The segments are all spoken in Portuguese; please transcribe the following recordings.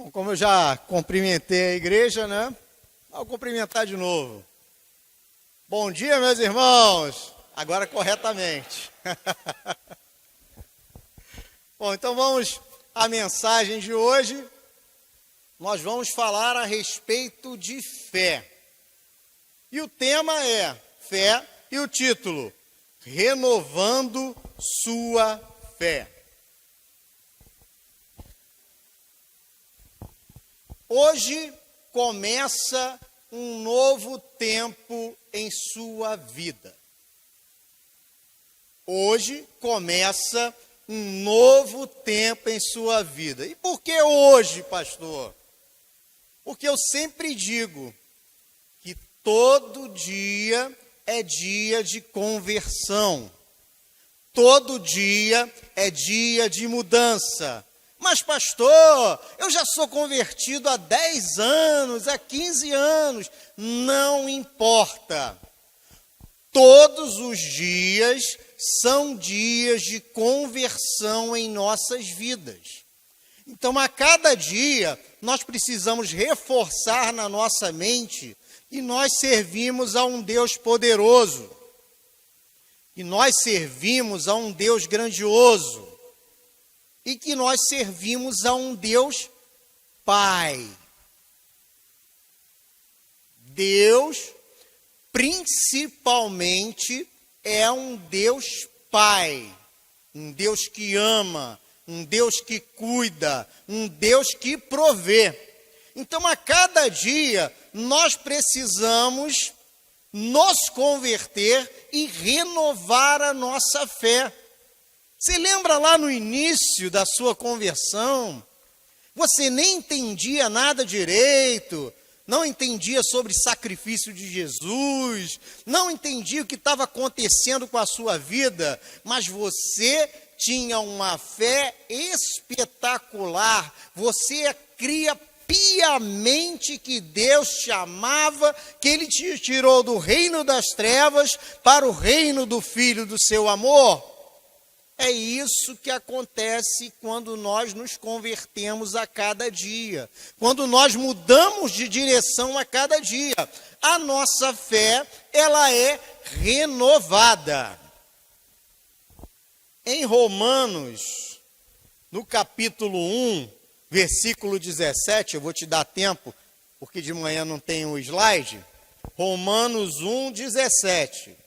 Bom, como eu já cumprimentei a igreja, né? Vou cumprimentar de novo. Bom dia, meus irmãos. Agora corretamente. Bom, então vamos à mensagem de hoje. Nós vamos falar a respeito de fé. E o tema é fé e o título: Renovando sua fé. Hoje começa um novo tempo em sua vida. Hoje começa um novo tempo em sua vida. E por que hoje, pastor? Porque eu sempre digo que todo dia é dia de conversão. Todo dia é dia de mudança. Mas, pastor, eu já sou convertido há 10 anos, há 15 anos. Não importa. Todos os dias são dias de conversão em nossas vidas. Então, a cada dia, nós precisamos reforçar na nossa mente que nós servimos a um Deus poderoso. Que nós servimos a um Deus grandioso. E que nós servimos a um Deus Pai. Deus, principalmente, é um Deus Pai. Um Deus que ama, um Deus que cuida, um Deus que provê. Então, a cada dia, nós precisamos nos converter e renovar a nossa fé. Você lembra lá no início da sua conversão? Você nem entendia nada direito, não entendia sobre sacrifício de Jesus, não entendia o que estava acontecendo com a sua vida, mas você tinha uma fé espetacular, você cria piamente que Deus te amava, que Ele te tirou do reino das trevas para o reino do Filho do seu amor. É isso que acontece quando nós nos convertemos a cada dia, quando nós mudamos de direção a cada dia. A nossa fé, ela é renovada. Em Romanos, no capítulo 1, versículo 17, eu vou te dar tempo, porque de manhã não tem o slide. Romanos 1, 17.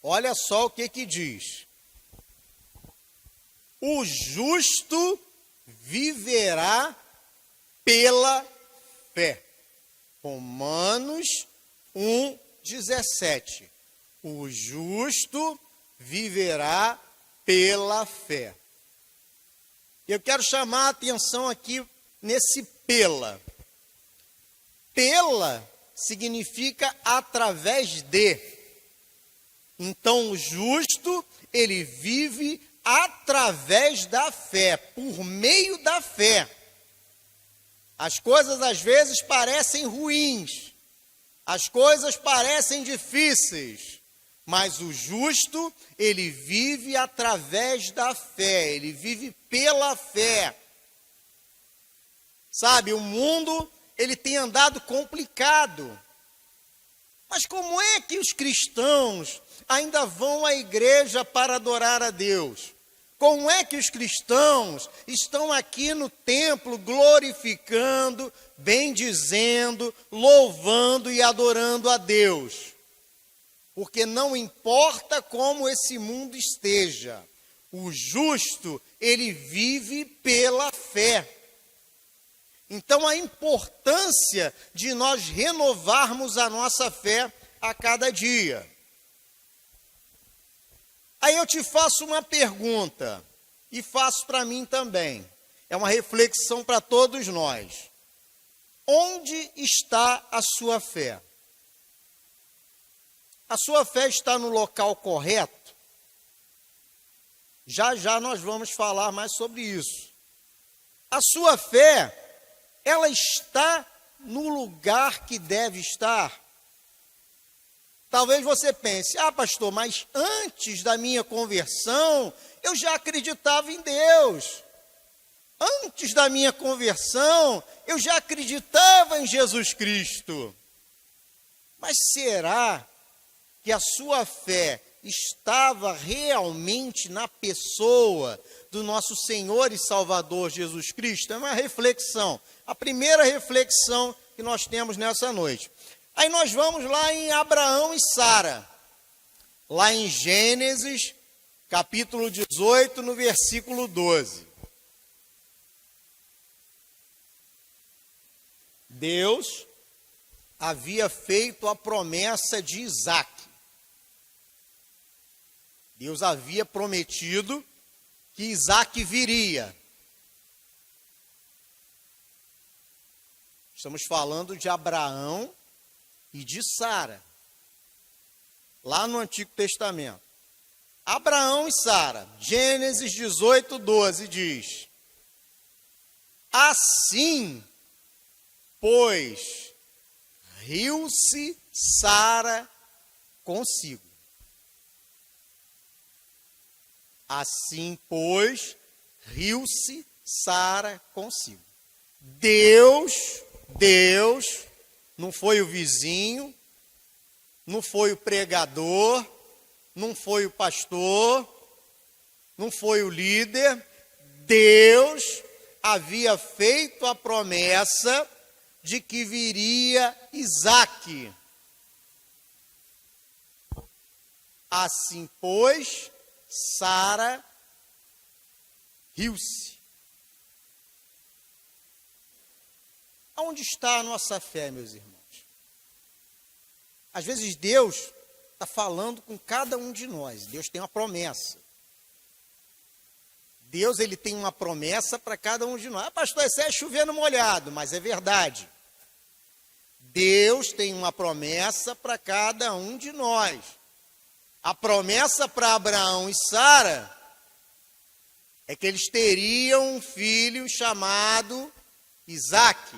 Olha só o que diz. O justo viverá pela fé. Romanos 1, 17. O justo viverá pela fé. Eu quero chamar a atenção aqui nesse pela. Pela significa através de. Então, o justo, ele vive através da fé, por meio da fé. As coisas, às vezes, parecem ruins, as coisas parecem difíceis, mas o justo, ele vive através da fé, ele vive pela fé. Sabe, o mundo, ele tem andado complicado. Mas como é que os cristãos ainda vão à igreja para adorar a Deus? Como é que os cristãos estão aqui no templo glorificando, bendizendo, louvando e adorando a Deus? Porque não importa como esse mundo esteja, o justo, ele vive pela fé. Então, a importância de nós renovarmos a nossa fé a cada dia. Aí eu te faço uma pergunta, e faço para mim também. É uma reflexão para todos nós. Onde está a sua fé? A sua fé está no local correto? Já já nós vamos falar mais sobre isso. A sua fé, ela está no lugar que deve estar? Talvez você pense, pastor, mas antes da minha conversão, eu já acreditava em Deus. Antes da minha conversão, eu já acreditava em Jesus Cristo. Mas será que a sua fé estava realmente na pessoa do nosso Senhor e Salvador Jesus Cristo? É uma reflexão, a primeira reflexão que nós temos nessa noite. Aí nós vamos lá em Abraão e Sara, lá em Gênesis, capítulo 18, no versículo 12. Deus havia feito a promessa de Isaac. Deus havia prometido que Isaac viria. Estamos falando de Abraão e de Sara, lá no Antigo Testamento. Abraão e Sara, Gênesis 18, 12 diz: assim, pois, riu-se Sara consigo. Assim, pois, riu-se Sara consigo. Deus, não foi o vizinho, não foi o pregador, não foi o pastor, não foi o líder. Deus havia feito a promessa de que viria Isaque. Assim, pois, Sara riu-se. Onde está a nossa fé, meus irmãos? Às vezes Deus está falando com cada um de nós. Deus tem uma promessa. Deus, ele tem uma promessa para cada um de nós. Pastor, isso é chover no molhado, mas é verdade. Deus tem uma promessa para cada um de nós. A promessa para Abraão e Sara é que eles teriam um filho chamado Isaque.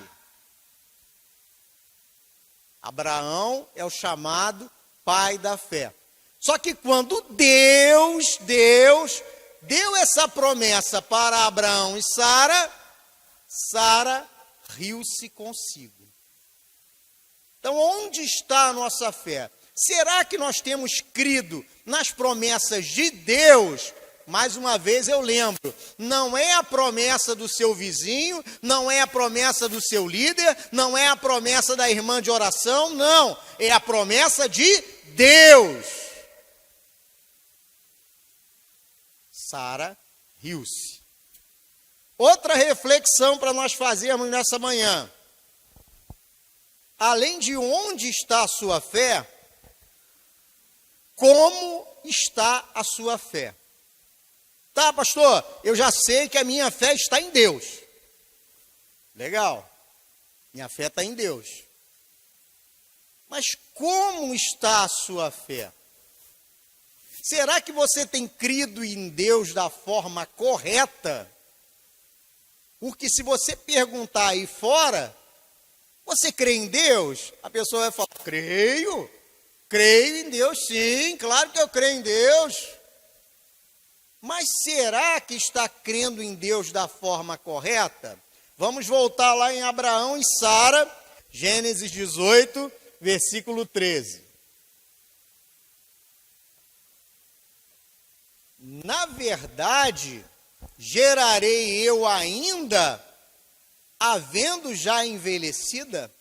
Abraão é o chamado pai da fé. Só que quando Deus deu essa promessa para Abraão e Sara, Sara riu-se consigo. Então, onde está a nossa fé? Será que nós temos crido nas promessas de Deus? Mais uma vez eu lembro, não é a promessa do seu vizinho, não é a promessa do seu líder, não é a promessa da irmã de oração, não, é a promessa de Deus. Sara riu-se. Outra reflexão para nós fazermos nessa manhã. Além de onde está a sua fé, como está a sua fé? Tá, pastor, eu já sei que a minha fé está em Deus. Legal, minha fé está em Deus. Mas como está a sua fé? Será que você tem crido em Deus da forma correta? Porque se você perguntar aí fora, você crê em Deus? A pessoa vai falar, creio em Deus sim, claro que eu creio em Deus. Mas será que está crendo em Deus da forma correta? Vamos voltar lá em Abraão e Sara, Gênesis 18, versículo 13. Na verdade, gerarei eu ainda, havendo já envelhecida?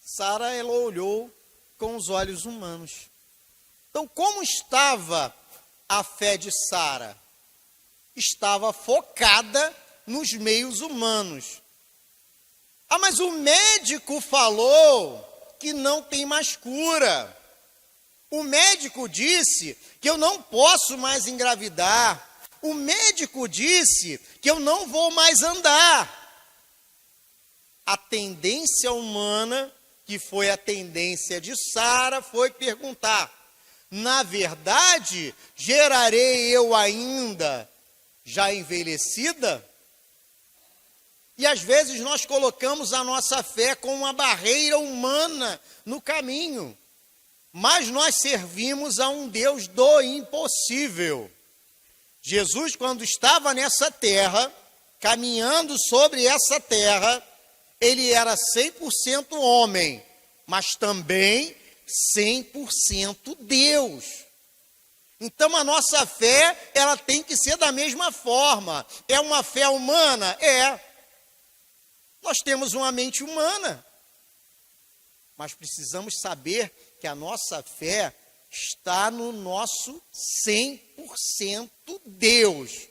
Sara, ela olhou com os olhos humanos. Então, como estava a fé de Sara? Estava focada nos meios humanos. Mas o médico falou que não tem mais cura. O médico disse que eu não posso mais engravidar. O médico disse que eu não vou mais andar. A tendência humana, que foi a tendência de Sara, foi perguntar: na verdade, gerarei eu ainda já envelhecida? E às vezes nós colocamos a nossa fé como uma barreira humana no caminho. Mas nós servimos a um Deus do impossível. Jesus, quando estava nessa terra, caminhando sobre essa terra, ele era 100% homem, mas também 100% Deus. Então a nossa fé, ela tem que ser da mesma forma. É uma fé humana? É. Nós temos uma mente humana, mas precisamos saber que a nossa fé está no nosso 100% Deus.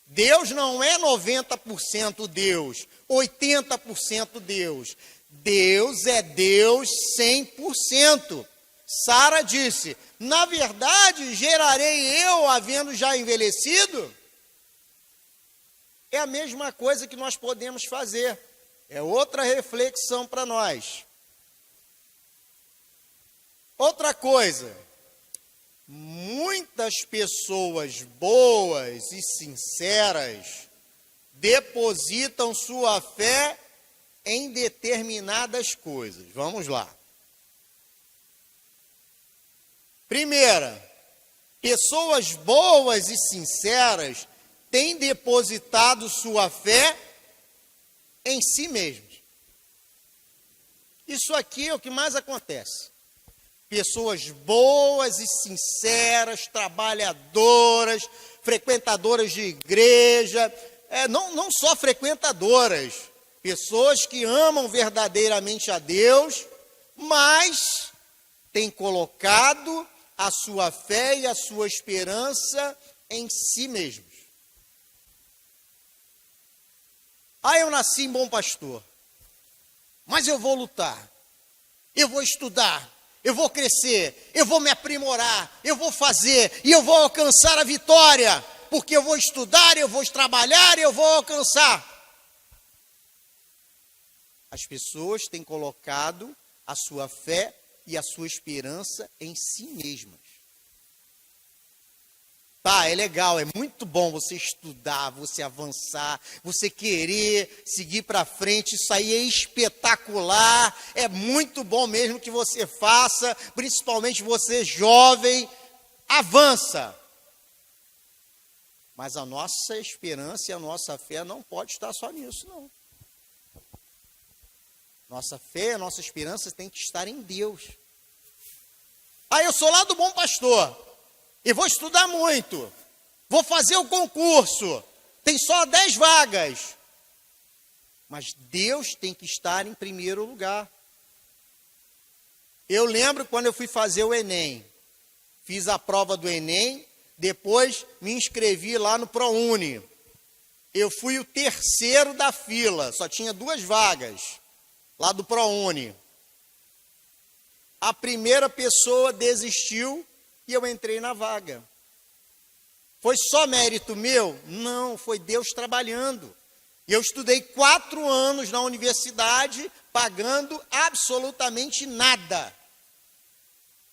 Deus não é 90% Deus, 80% Deus. Deus é Deus 100%. Sara disse: na verdade, gerarei eu havendo já envelhecido? É a mesma coisa que nós podemos fazer. É outra reflexão para nós. Outra coisa, muitas pessoas boas e sinceras depositam sua fé em determinadas coisas. Vamos lá. Primeira, pessoas boas e sinceras têm depositado sua fé em si mesmos. Isso aqui é o que mais acontece. Pessoas boas e sinceras, trabalhadoras, frequentadoras de igreja, não só frequentadoras, pessoas que amam verdadeiramente a Deus, mas têm colocado a sua fé e a sua esperança em si mesmos. Eu nasci em Bom Pastor, mas eu vou lutar, eu vou estudar, eu vou crescer, eu vou me aprimorar, eu vou fazer e eu vou alcançar a vitória, porque eu vou estudar, eu vou trabalhar, eu vou alcançar. As pessoas têm colocado a sua fé e a sua esperança em si mesmas. É legal, é muito bom você estudar, você avançar, você querer seguir para frente, isso aí é espetacular, é muito bom mesmo que você faça, principalmente você jovem, avança. Mas a nossa esperança e a nossa fé não pode estar só nisso, não. Nossa fé, a nossa esperança tem que estar em Deus. Eu sou lá do Bom Pastor. E vou estudar muito, vou fazer o concurso, tem só 10 vagas. Mas Deus tem que estar em primeiro lugar. Eu lembro quando eu fui fazer o Enem, fiz a prova do Enem, depois me inscrevi lá no ProUni. Eu fui o terceiro da fila, só tinha 2 vagas, lá do ProUni. A primeira pessoa desistiu, e eu entrei na vaga. Foi só mérito meu? Não, foi Deus trabalhando. E eu estudei 4 anos na universidade, pagando absolutamente nada.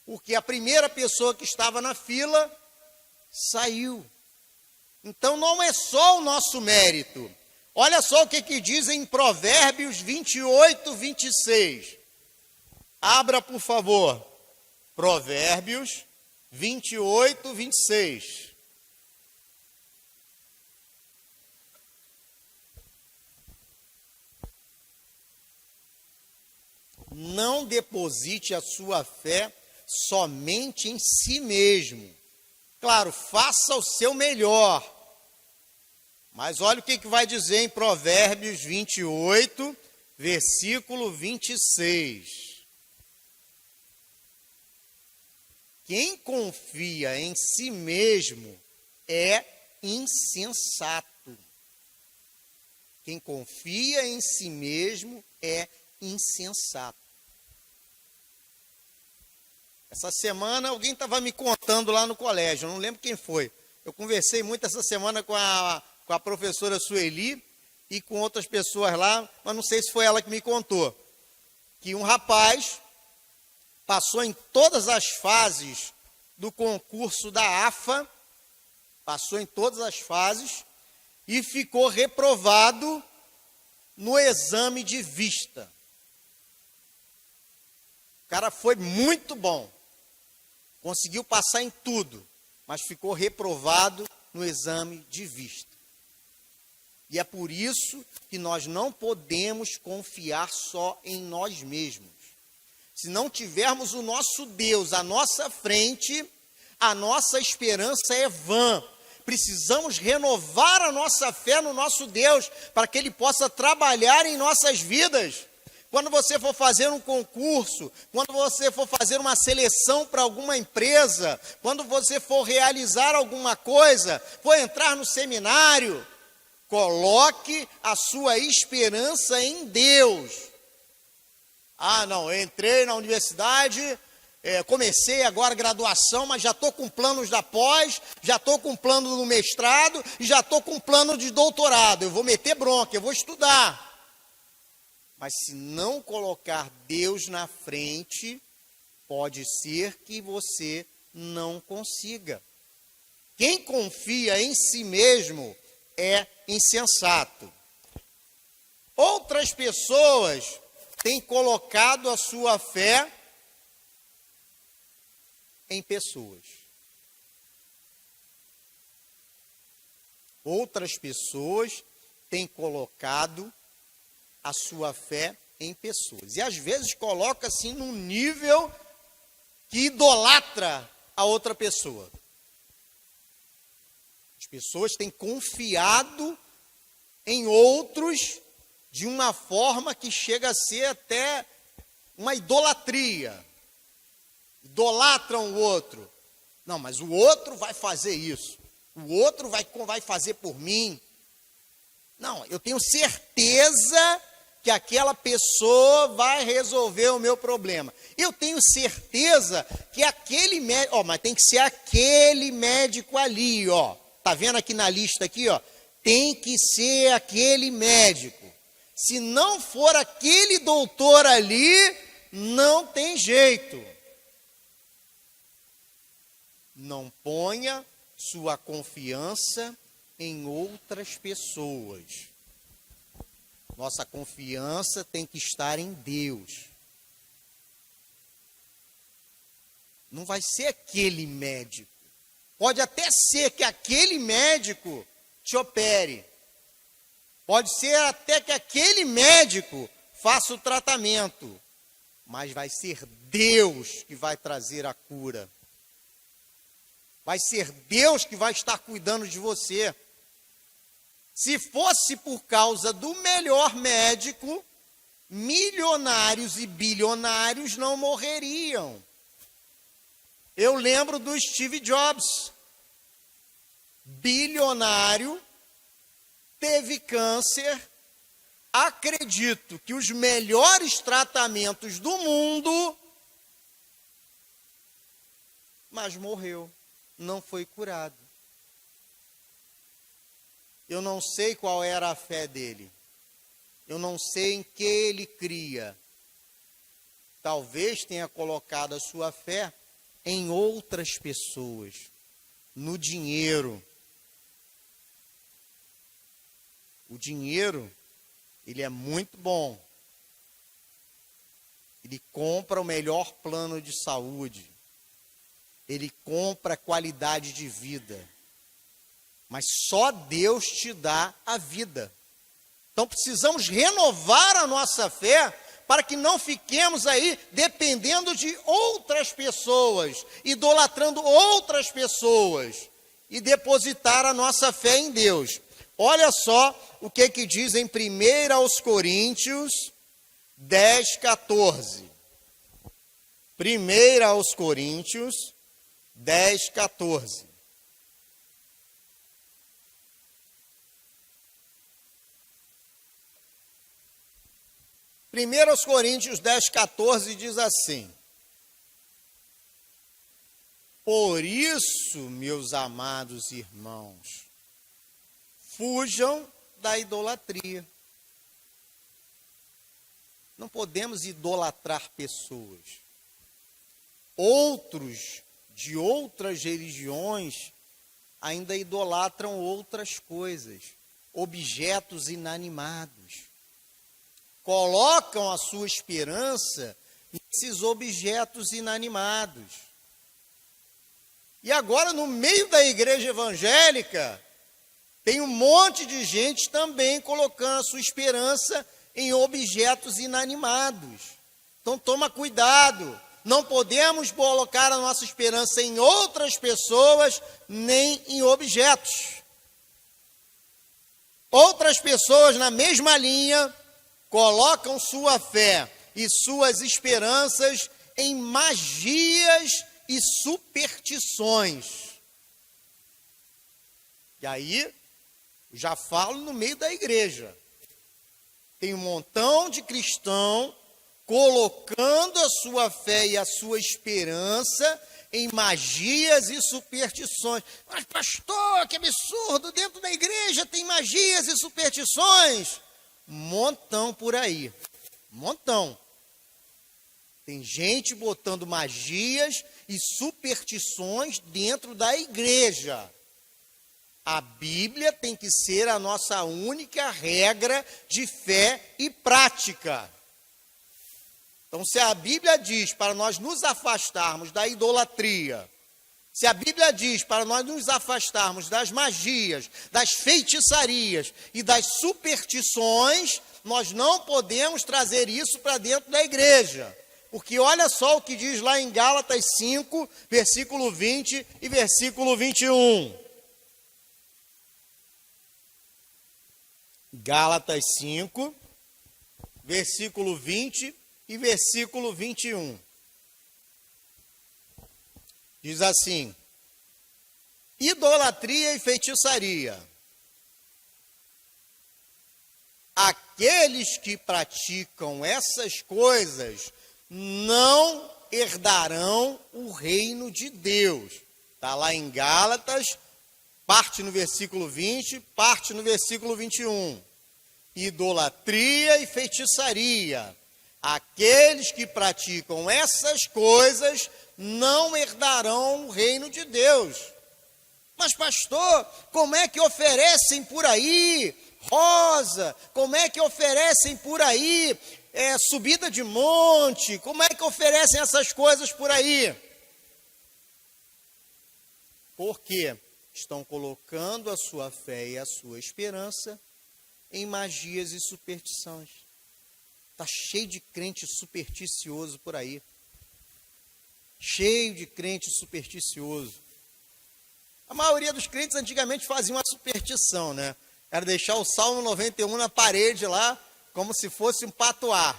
Porque a primeira pessoa que estava na fila saiu. Então não é só o nosso mérito. Olha só o que diz em Provérbios 28, 26. Abra, por favor. Provérbios 28, 26. Não deposite a sua fé somente em si mesmo. Claro, faça o seu melhor. Mas olha o que vai dizer em Provérbios 28, versículo 26. Quem confia em si mesmo é insensato. Quem confia em si mesmo é insensato. Essa semana alguém estava me contando lá no colégio, eu não lembro quem foi. Eu conversei muito essa semana com a professora Sueli e com outras pessoas lá, mas não sei se foi ela que me contou. Que um rapaz passou em todas as fases do concurso da AFA, passou em todas as fases e ficou reprovado no exame de vista. O cara foi muito bom, conseguiu passar em tudo, mas ficou reprovado no exame de vista. E é por isso que nós não podemos confiar só em nós mesmos. Se não tivermos o nosso Deus à nossa frente, a nossa esperança é vã. Precisamos renovar a nossa fé no nosso Deus, para que Ele possa trabalhar em nossas vidas. Quando você for fazer um concurso, quando você for fazer uma seleção para alguma empresa, quando você for realizar alguma coisa, for entrar no seminário, coloque a sua esperança em Deus. Ah, não, eu entrei na universidade, comecei agora a graduação, mas já estou com planos da pós, já estou com plano do mestrado e já estou com plano de doutorado. Eu vou meter bronca, eu vou estudar. Mas se não colocar Deus na frente, pode ser que você não consiga. Quem confia em si mesmo é insensato. Outras pessoas têm colocado a sua fé em pessoas. Outras pessoas têm colocado a sua fé em pessoas. E às vezes coloca assim num nível que idolatra a outra pessoa. As pessoas têm confiado em outros de uma forma que chega a ser até uma idolatria. Idolatram o outro. Não, mas o outro vai fazer isso. O outro vai fazer por mim. Não, eu tenho certeza que aquela pessoa vai resolver o meu problema. Eu tenho certeza que aquele médico, mas tem que ser aquele médico ali, Tá vendo aqui na lista aqui, Tem que ser aquele médico. Se não for aquele doutor ali, não tem jeito. Não ponha sua confiança em outras pessoas. Nossa confiança tem que estar em Deus. Não vai ser aquele médico. Pode até ser que aquele médico te opere. Pode ser até que aquele médico faça o tratamento. Mas vai ser Deus que vai trazer a cura. Vai ser Deus que vai estar cuidando de você. Se fosse por causa do melhor médico, milionários e bilionários não morreriam. Eu lembro do Steve Jobs, bilionário, teve câncer. Acredito que os melhores tratamentos do mundo, mas morreu, não foi curado. Eu não sei qual era a fé dele. Eu não sei em que ele cria. Talvez tenha colocado a sua fé em outras pessoas, no dinheiro. O dinheiro, ele é muito bom. Ele compra o melhor plano de saúde. Ele compra qualidade de vida. Mas só Deus te dá a vida. Então precisamos renovar a nossa fé para que não fiquemos aí dependendo de outras pessoas, idolatrando outras pessoas e depositar a nossa fé em Deus. Olha só o que diz em 1 Coríntios 10, 14. 1 Coríntios 10, 14. 1 Coríntios 10, 14 diz assim: por isso, meus amados irmãos, fujam da idolatria. Não podemos idolatrar pessoas. Outros de outras religiões ainda idolatram outras coisas, objetos inanimados. colocam a sua esperança nesses objetos inanimados. E agora, no meio da igreja evangélica, tem um monte de gente também colocando a sua esperança em objetos inanimados. Então, toma cuidado. Não podemos colocar a nossa esperança em outras pessoas, nem em objetos. Outras pessoas, na mesma linha, colocam sua fé e suas esperanças em magias e superstições. E aí, já falo no meio da igreja. Tem um montão de cristão colocando a sua fé e a sua esperança em magias e superstições. Mas, pastor, que absurdo, dentro da igreja tem magias e superstições. Montão por aí, montão. Tem gente botando magias e superstições dentro da igreja. A Bíblia tem que ser a nossa única regra de fé e prática. Então, se a Bíblia diz para nós nos afastarmos da idolatria, se a Bíblia diz para nós nos afastarmos das magias, das feitiçarias e das superstições, nós não podemos trazer isso para dentro da igreja. Porque olha só o que diz lá em Gálatas 5, versículo 20 e versículo 21. Gálatas 5, versículo 20 e versículo 21. Diz assim: idolatria e feitiçaria. Aqueles que praticam essas coisas não herdarão o reino de Deus. Está lá em Gálatas, parte no versículo 20, parte no versículo 21. Idolatria e feitiçaria. Aqueles que praticam essas coisas não herdarão o reino de Deus. Mas, pastor, como é que oferecem por aí rosa? Como é que oferecem por aí subida de monte? Como é que oferecem essas coisas por aí? Porque estão colocando a sua fé e a sua esperança em magias e superstições. Está cheio de crente supersticioso por aí. Cheio de crente supersticioso. A maioria dos crentes antigamente fazia uma superstição, né? Era deixar o Salmo 91 na parede lá, como se fosse um patuá.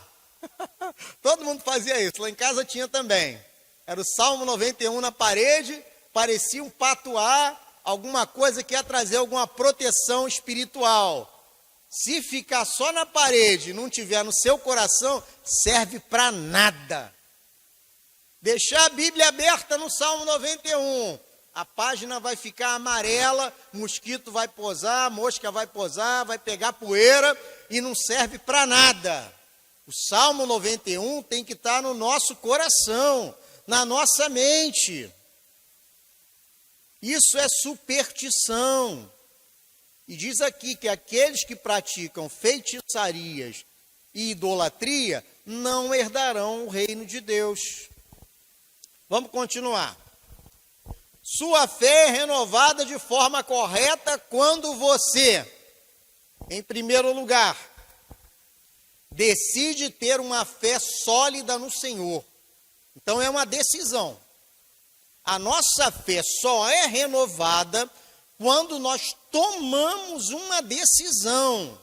Todo mundo fazia isso, lá em casa tinha também. Era o Salmo 91 na parede, parecia um patuá, alguma coisa que ia trazer alguma proteção espiritual. Se ficar só na parede e não tiver no seu coração, serve para nada. Deixar a Bíblia aberta no Salmo 91, a página vai ficar amarela, mosquito vai posar, mosca vai posar, vai pegar poeira e não serve para nada. O Salmo 91 tem que estar no nosso coração, na nossa mente. Isso é superstição. E diz aqui que aqueles que praticam feitiçarias e idolatria não herdarão o reino de Deus. Vamos continuar. Sua fé é renovada de forma correta quando você, em primeiro lugar, decide ter uma fé sólida no Senhor. Então é uma decisão. A nossa fé só é renovada quando nós tomamos uma decisão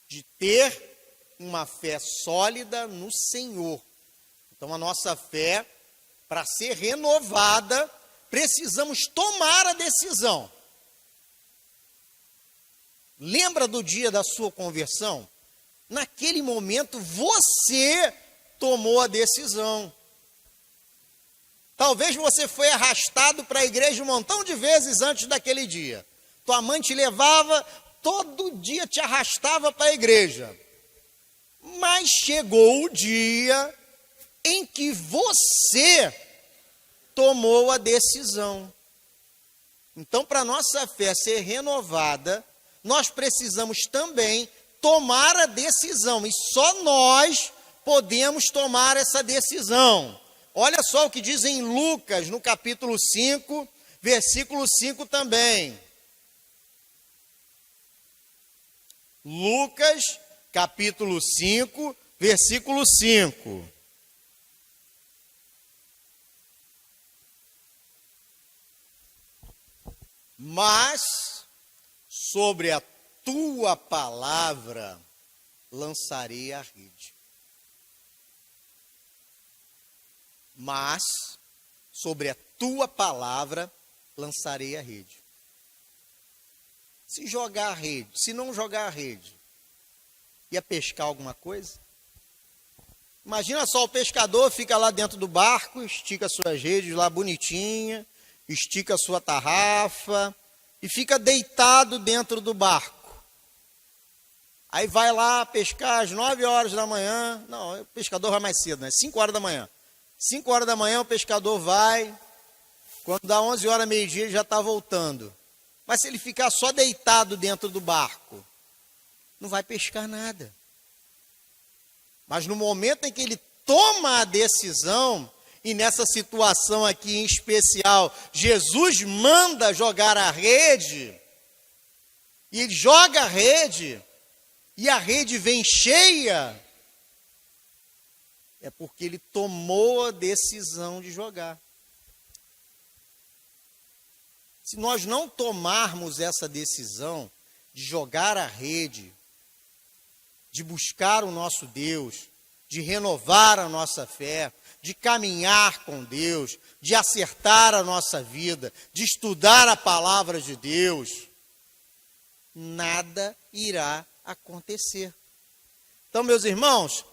de ter uma fé sólida no Senhor. Então a nossa fé, para ser renovada, precisamos tomar a decisão. Lembra do dia da sua conversão? Naquele momento você tomou a decisão. Talvez você foi arrastado para a igreja um montão de vezes antes daquele dia. Tua mãe te levava, todo dia te arrastava para a igreja. Mas chegou o dia em que você tomou a decisão. Então, para nossa fé ser renovada, nós precisamos também tomar a decisão, e só nós podemos tomar essa decisão. Olha só o que diz em Lucas, no capítulo 5, versículo 5 também. Lucas, capítulo 5, versículo 5. Mas sobre a tua palavra lançarei a rede. Mas sobre a tua palavra lançarei a rede. Se jogar a rede, se não jogar a rede, ia pescar alguma coisa? Imagina só, o pescador fica lá dentro do barco, estica suas redes lá bonitinha, estica a sua tarrafa e fica deitado dentro do barco. Aí vai lá pescar às 9 horas da manhã. Não, o pescador vai mais cedo, né? 5 horas da manhã. 5 horas da manhã o pescador vai. Quando dá 11 horas, meio-dia, ele já está voltando. Mas se ele ficar só deitado dentro do barco, não vai pescar nada. Mas no momento em que ele toma a decisão, e nessa situação aqui em especial, Jesus manda jogar a rede, e ele joga a rede, e a rede vem cheia, é porque ele tomou a decisão de jogar. Se nós não tomarmos essa decisão de jogar a rede, de buscar o nosso Deus, de renovar a nossa fé, de caminhar com Deus, de acertar a nossa vida, de estudar a palavra de Deus, nada irá acontecer. Então, meus irmãos,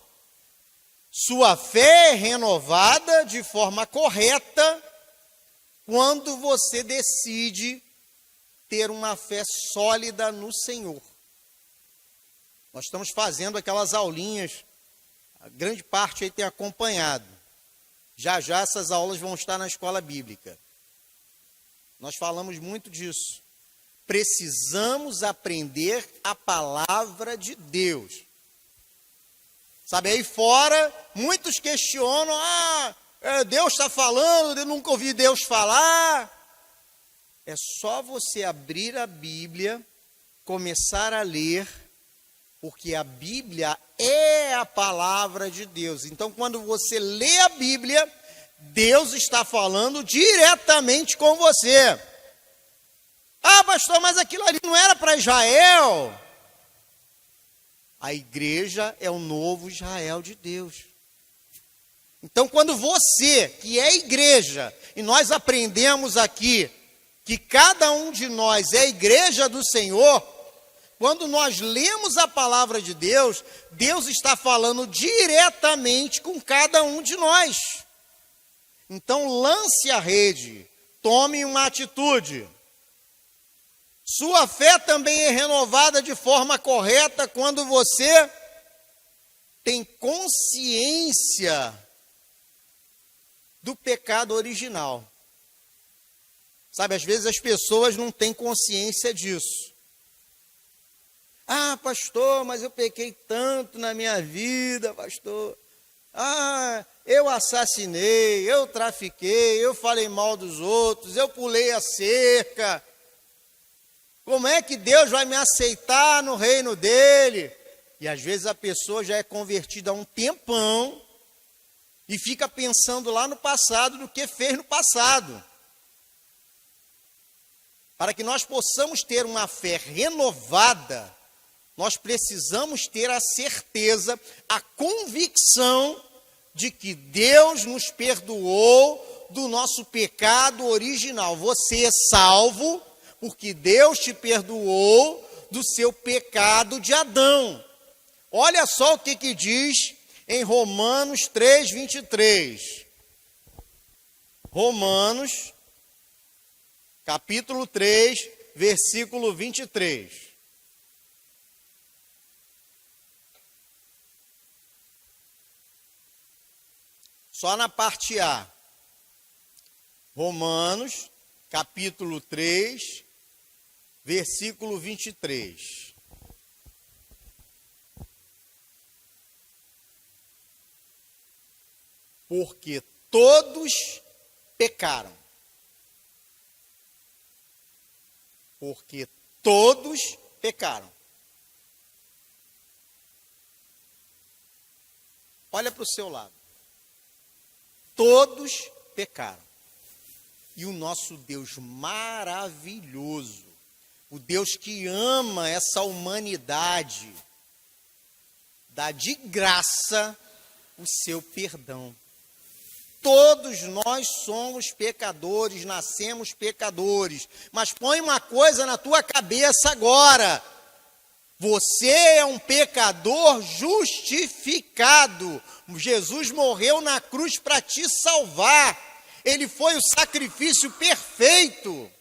sua fé é renovada de forma correta quando você decide ter uma fé sólida no Senhor. Nós estamos fazendo aquelas aulinhas, a grande parte aí tem acompanhado. Já já essas aulas vão estar na escola bíblica. Nós falamos muito disso. Precisamos aprender a palavra de Deus. Sabe, aí fora, muitos questionam, Deus está falando, eu nunca ouvi Deus falar. É só você abrir a Bíblia, começar a ler, porque a Bíblia é a palavra de Deus. Então, quando você lê a Bíblia, Deus está falando diretamente com você. Pastor, mas aquilo ali não era para Israel? A igreja é o novo Israel de Deus. Então, quando você, que é igreja, e nós aprendemos aqui que cada um de nós é a igreja do Senhor, quando nós lemos a palavra de Deus, Deus está falando diretamente com cada um de nós. Então, lance a rede, tome uma atitude. Sua fé também é renovada de forma correta quando você tem consciência do pecado original. Sabe, às vezes as pessoas não têm consciência disso. Pastor, mas eu pequei tanto na minha vida, pastor. Eu assassinei, eu trafiquei, eu falei mal dos outros, eu pulei a cerca. Como é que Deus vai me aceitar no reino dele? E às vezes a pessoa já é convertida há um tempão e fica pensando lá no passado do que fez no passado. Para que nós possamos ter uma fé renovada, nós precisamos ter a certeza, a convicção de que Deus nos perdoou do nosso pecado original. Você é salvo porque Deus te perdoou do seu pecado de Adão. Olha só o que diz em Romanos 3, 23. Romanos, capítulo 3, versículo 23. Só na parte A. Romanos, capítulo 3, versículo 23. Porque todos pecaram. Porque todos pecaram. Olha para o seu lado. Todos pecaram. E o nosso Deus maravilhoso, o Deus que ama essa humanidade, dá de graça o seu perdão. Todos nós somos pecadores, nascemos pecadores. Mas põe uma coisa na tua cabeça agora. Você é um pecador justificado. Jesus morreu na cruz para te salvar. Ele foi o sacrifício perfeito.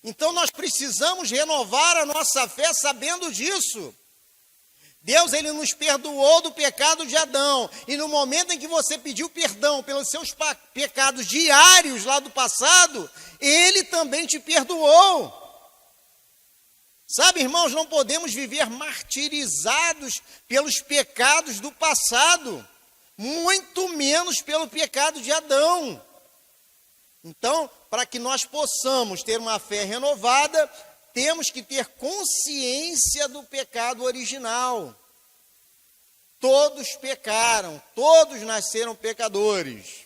Então nós precisamos renovar a nossa fé sabendo disso. Deus, ele nos perdoou do pecado de Adão. E no momento em que você pediu perdão pelos seus pecados diários lá do passado, ele também te perdoou. Sabe, irmãos, não podemos viver martirizados pelos pecados do passado, muito menos pelo pecado de Adão. Então, para que nós possamos ter uma fé renovada, temos que ter consciência do pecado original. Todos pecaram, todos nasceram pecadores.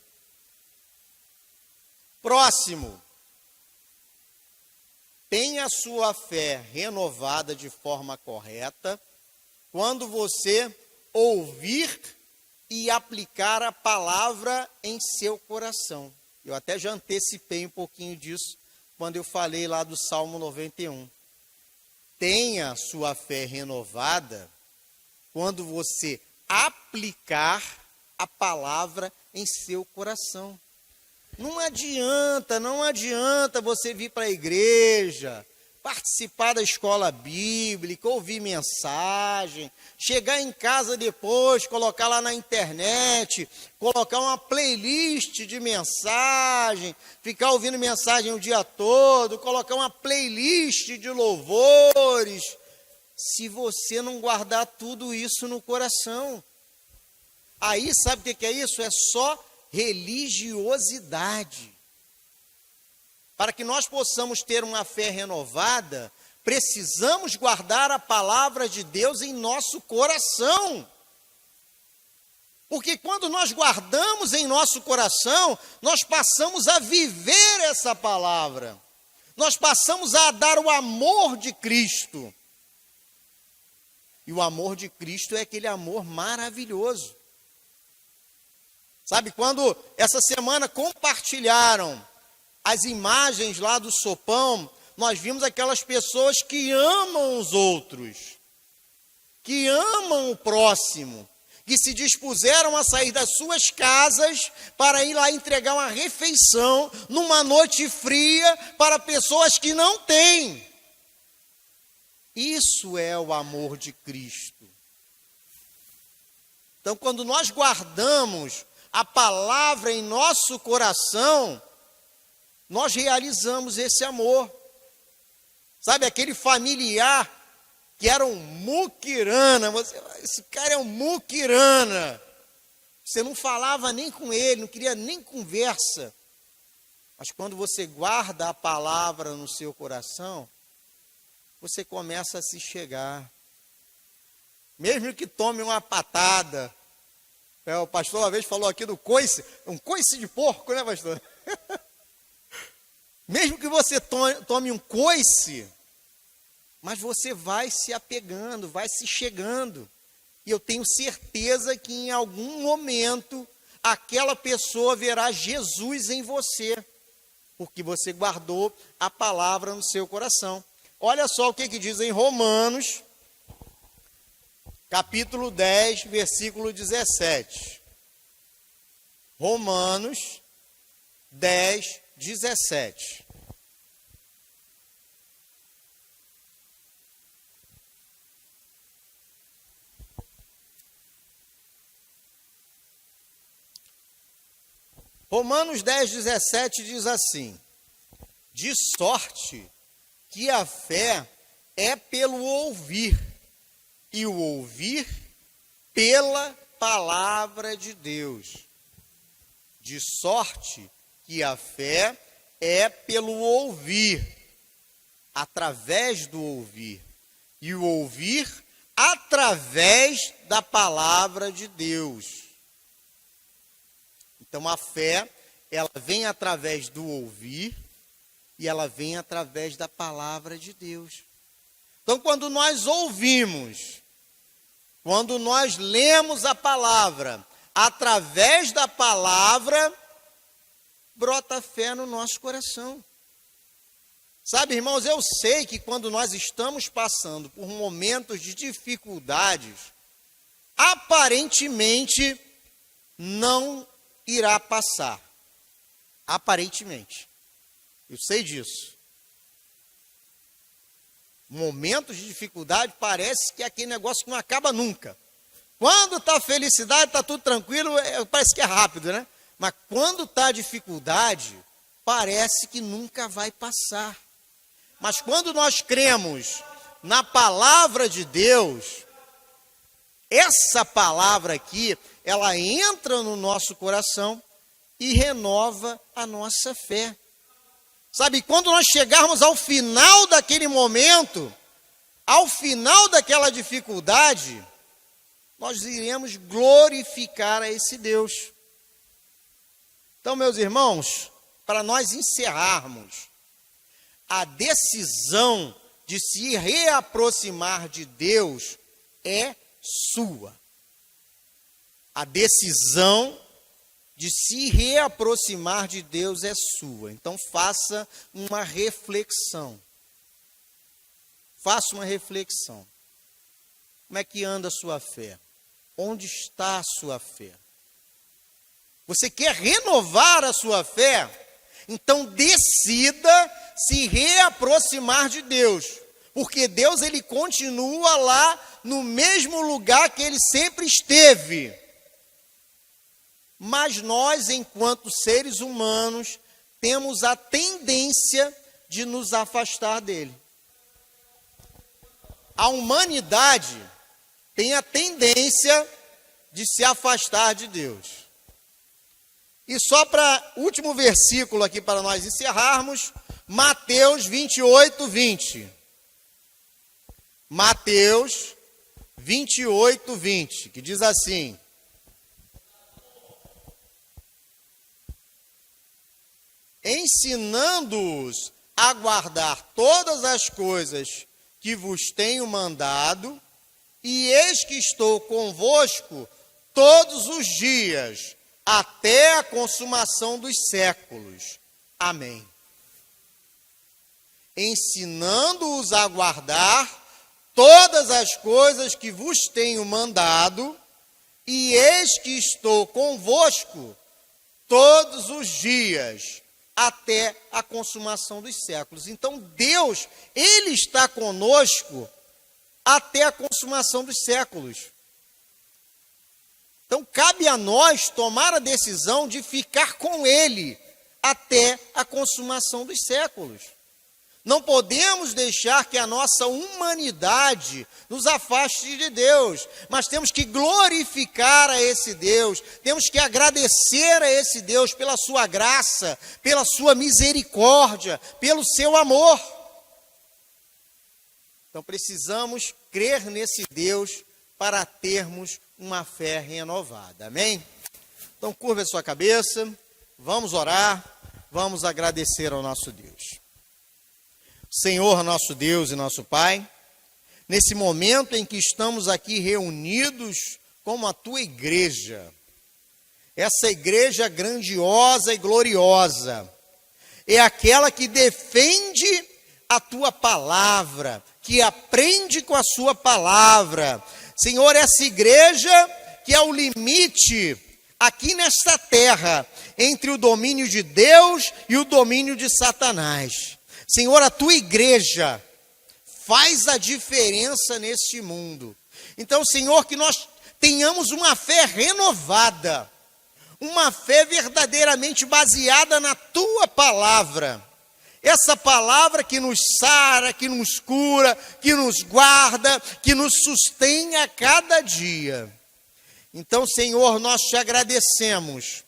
Próximo. Tenha a sua fé renovada de forma correta quando você ouvir e aplicar a palavra em seu coração. Eu até já antecipei um pouquinho disso quando eu falei lá do Salmo 91. Tenha sua fé renovada quando você aplicar a palavra em seu coração. Não adianta você vir para a igreja, participar da escola bíblica, ouvir mensagem, chegar em casa depois, colocar lá na internet, colocar uma playlist de mensagem, ficar ouvindo mensagem o dia todo, colocar uma playlist de louvores, se você não guardar tudo isso no coração. Aí sabe o que é isso? É só religiosidade. Para que nós possamos ter uma fé renovada, precisamos guardar a palavra de Deus em nosso coração. Porque quando nós guardamos em nosso coração, nós passamos a viver essa palavra. Nós passamos a dar o amor de Cristo. E o amor de Cristo é aquele amor maravilhoso. Sabe, quando essa semana compartilharam as imagens lá do sopão, nós vimos aquelas pessoas que amam os outros, que amam o próximo, que se dispuseram a sair das suas casas para ir lá entregar uma refeição numa noite fria para pessoas que não têm. Isso é o amor de Cristo. Então, quando nós guardamos a palavra em nosso coração, nós realizamos esse amor. Sabe, aquele familiar que era um muquirana, esse cara é um muquirana. Você não falava nem com ele, não queria nem conversa. Mas quando você guarda a palavra no seu coração, você começa a se chegar. Mesmo que tome uma patada. O pastor uma vez falou aqui do coice, um coice de porco, né, pastor? Mesmo que você tome um coice, mas você vai se apegando, vai se chegando. E eu tenho certeza que em algum momento aquela pessoa verá Jesus em você, porque você guardou a palavra no seu coração. Olha só o que diz em Romanos, capítulo 10, versículo 17. Romanos 10, 17. Romanos 10, 17 diz assim: de sorte que a fé é pelo ouvir, e o ouvir pela palavra de Deus, de sorte que a fé é pelo ouvir, através do ouvir, e o ouvir através da palavra de Deus. Então a fé, ela vem através do ouvir e ela vem através da palavra de Deus. Então quando nós ouvimos, quando nós lemos a palavra, através da palavra, brota fé no nosso coração. Sabe, irmãos, eu sei que quando nós estamos passando por momentos de dificuldades, aparentemente não irá passar. Aparentemente. Eu sei disso. Momentos de dificuldade parece que é aquele negócio que não acaba nunca. Quando está felicidade, está tudo tranquilo, parece que é rápido, né? Mas quando está dificuldade, parece que nunca vai passar. Mas quando nós cremos na palavra de Deus, essa palavra aqui, ela entra no nosso coração e renova a nossa fé. Sabe, quando nós chegarmos ao final daquele momento, ao final daquela dificuldade, nós iremos glorificar a esse Deus. Então, meus irmãos, para nós encerrarmos, a decisão de se reaproximar de Deus é sua. A decisão de se reaproximar de Deus é sua. Então faça uma reflexão. Faça uma reflexão. Como é que anda a sua fé? Onde está a sua fé? Você quer renovar a sua fé? Então decida se reaproximar de Deus, porque Deus ele continua lá no mesmo lugar que ele sempre esteve. Mas nós, enquanto seres humanos, temos a tendência de nos afastar dele. A humanidade tem a tendência de se afastar de Deus. E só para último versículo aqui para nós encerrarmos, Mateus 28, 20. Mateus 28, 20, que diz assim: ensinando-os a guardar todas as coisas que vos tenho mandado, e eis que estou convosco todos os dias, até a consumação dos séculos. Amém. Ensinando-os a guardar todas as coisas que vos tenho mandado, e eis que estou convosco todos os dias, até a consumação dos séculos. Então Deus, ele está conosco até a consumação dos séculos. Então cabe a nós tomar a decisão de ficar com ele até a consumação dos séculos. Não podemos deixar que a nossa humanidade nos afaste de Deus, mas temos que glorificar a esse Deus, temos que agradecer a esse Deus pela sua graça, pela sua misericórdia, pelo seu amor. Então precisamos crer nesse Deus para termos uma fé renovada, amém? Então curva a sua cabeça, vamos orar, vamos agradecer ao nosso Deus. Senhor, nosso Deus e nosso Pai, nesse momento em que estamos aqui reunidos como a Tua igreja, essa igreja grandiosa e gloriosa, é aquela que defende a Tua palavra, que aprende com a Sua palavra. Senhor, essa igreja que é o limite aqui nesta terra, entre o domínio de Deus e o domínio de Satanás. Senhor, a tua igreja faz a diferença neste mundo. Então, Senhor, que nós tenhamos uma fé renovada, uma fé verdadeiramente baseada na tua palavra. Essa palavra que nos sara, que nos cura, que nos guarda, que nos sustém a cada dia. Então, Senhor, nós te agradecemos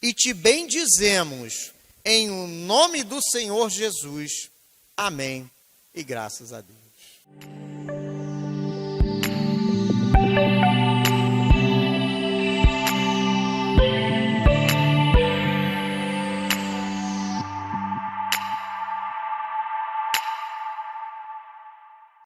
e te bendizemos em o nome do Senhor Jesus. Amém. E graças a Deus.